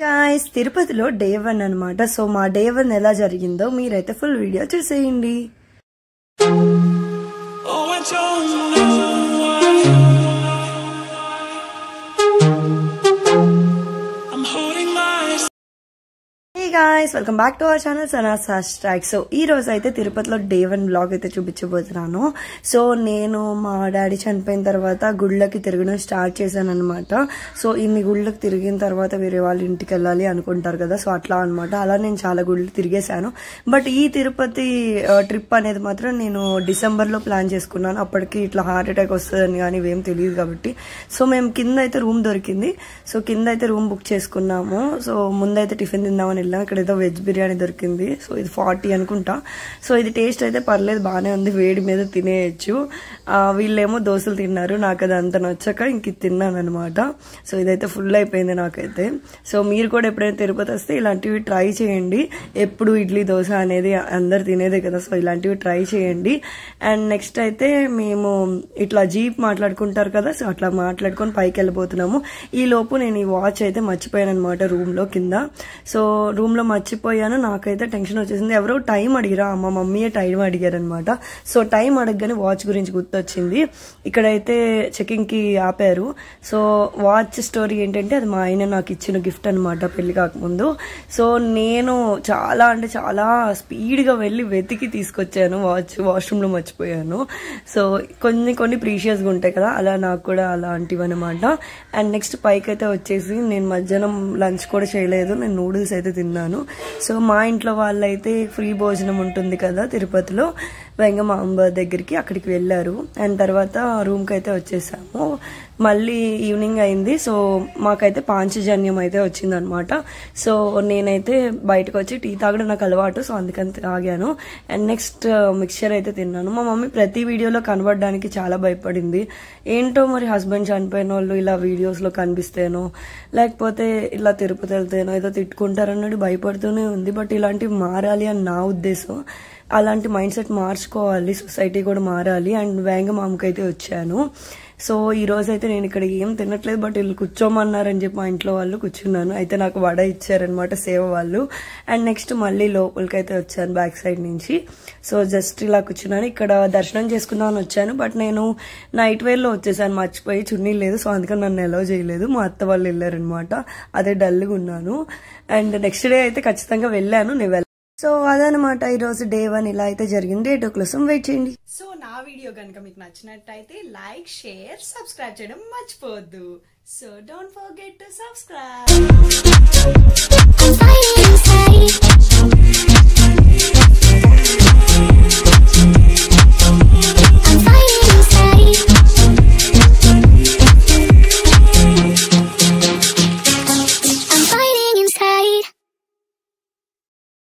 Guys తిరుపతిలో day 1 అన్నమాట. So మా డే 1 ఎలా జరిగిందో మీరైతే ఫుల్ వీడియో చూసేయండి. Hey guys, welcome back to our channel Sana's Hashtag. So ee roju aithe tirupatilo day 1 vlog aithe chupichibothunnanu. So nenu ma daddy chanipoyina tarvata gudlaki tirugడం start చేశాను అన్నమాట. So ఇన్ని గుళ్ళకి తిరిగిన తర్వాత వేరే వాళ్ళ ఇంటికి వెళ్ళాలి అనుకుంటారు కదా. సో అట్లా అన్నమాట. అలా నేను చాలా గుళ్ళు తిరిగేశాను. బట్ ఈ తిరుపతి ట్రిప్ అనేది మాత్రం నేను డిసెంబర్ లో ప్లాన్ చేసుకున్నాను. అప్పటికి ఇట్లా హార్ట్ అటాక్ వస్తుందని కానీ ఇవేం తెలియదు కాబట్టి. సో మేము కింద అయితే రూమ్ దొరికింది. సో కింద అయితే రూమ్ బుక్ చేసుకున్నాము. సో ముందైతే టిఫిన్ తిందామని ఇక్కడ ఏదో వెజ్ బిర్యానీ దొరికింది. సో ఇది 40 అనుకుంటా. సో ఇది టేస్ట్ అయితే పర్లేదు, బాగానే ఉంది, వేడి మీద తినేయచ్చు. వీళ్ళేమో దోశలు తిన్నారు, నాకు అది అంత నచ్చక ఇంక తిన్నాను అనమాట. సో ఇదైతే ఫుల్ అయిపోయింది నాకైతే. సో మీరు కూడా ఎప్పుడైనా తిరుపతి వస్తే ఇలాంటివి ట్రై చేయండి. ఎప్పుడు ఇడ్లీ దోశ అనేది అందరు తినేదే కదా. సో ఇలాంటివి ట్రై చేయండి. అండ్ నెక్స్ట్ అయితే మేము ఇట్లా జీప్ మాట్లాడుకుంటారు కదా. సో అట్లా మాట్లాడుకొని పైకి వెళ్ళిపోతున్నాము. ఈ లోపు నేను ఈ వాచ్ అయితే మర్చిపోయాను అనమాట రూమ్ లో కింద. సో రూమ్ లో మర్చిపోయాను. నాకైతే టెన్షన్ వచ్చేసింది. ఎవరో టైం అడిగిరా, మా మమ్మీయే టైం అడిగారు అనమాట. సో టైం అడగగానే వాచ్ గురించి గుర్తొచ్చింది. ఇక్కడైతే చెకింగ్ కి ఆపారు. సో వాచ్ స్టోరీ ఏంటంటే అది మా ఆయన నాకు ఇచ్చిన గిఫ్ట్ అనమాట పెళ్లి కాకముందు. సో నేను చాలా అంటే చాలా స్పీడ్ గా వెళ్లి వెతికి తీసుకొచ్చాను. వాష్రూమ్ లో మర్చిపోయాను. సో కొన్ని ప్రీషియస్ గా ఉంటాయి కదా, అలా నాకు కూడా అలాంటివి అనమాట. అండ్ నెక్స్ట్ పైకి అయితే వచ్చేసి నేను మధ్యాహ్నం లంచ్ కూడా చేయలేదు, నేను నూడిల్స్ అయితే తిన్నాను. సో మా ఇంట్లో వాళ్ళైతే ఫ్రీ భోజనం ఉంటుంది కదా తిరుపతిలో, వెంగమాంబ దగ్గరికి, అక్కడికి వెళ్ళారు. అండ్ తర్వాత రూమ్ కి అయితే వచ్చేసాము. మళ్ళీ ఈవినింగ్ అయింది. సో మాకైతే పాంచజన్యం అయితే వచ్చింది అనమాట. సో నేనైతే బయటకు వచ్చి టీ తాగడం నాకు అలవాటు, సో అందుకని తాగాను. అండ్ నెక్స్ట్ మిక్చర్ అయితే తిన్నాను. మా మమ్మీ ప్రతి వీడియోలో కనబడడానికి చాలా భయపడింది. ఏంటో మరి హస్బెండ్ చనిపోయిన వాళ్ళు ఇలా వీడియోస్ లో కనిపిస్తేనో లేకపోతే ఇలా తిరుపతి వెళ్తేనో ఏదో తిట్టుకుంటారన్నట్టు భయపడుతూనే ఉంది. బట్ ఇలాంటివి మారాలి అని నా ఉద్దేశం. అలాంటి మైండ్ సెట్ మార్చుకోవాలి, సొసైటీ కూడా మారాలి. అండ్ వేంగమామకి అయితే వచ్చాను. సో ఈ రోజు అయితే నేను ఇక్కడ ఏం తినట్లేదు, బట్ వీళ్ళు కూర్చోమన్నారని చెప్పి మా ఇంట్లో వాళ్ళు కూర్చున్నాను. అయితే నాకు వడ ఇచ్చారనమాట సేవ వాళ్ళు. అండ్ నెక్స్ట్ మళ్ళీ లోపలికి అయితే వచ్చాను బ్యాక్ సైడ్ నుంచి. సో జస్ట్ ఇలా కూర్చున్నాను. ఇక్కడ దర్శనం చేసుకుందామని వచ్చాను, బట్ నేను నైట్ వేర్ లో వచ్చేసాను, మర్చిపోయి చున్నీ లేదు. సో అందుకని నన్ను అలౌ చేయలేదు. మా అత్త వాళ్ళు వెళ్ళారనమాట. అదే డల్గా ఉన్నాను. అండ్ నెక్స్ట్ డే అయితే ఖచ్చితంగా వెళ్ళాను. నేను సో అదనమాట ఈరోజు డే 1 ఇలా అయితే జరిగింది. డే 2 కోసం వెయిట్ చేయండి. సో నా వీడియో కనుక మీకు నచ్చినట్టయితే లైక్, షేర్, సబ్స్క్రైబ్ చేయడం మర్చిపోవద్దు. So don't forget to subscribe.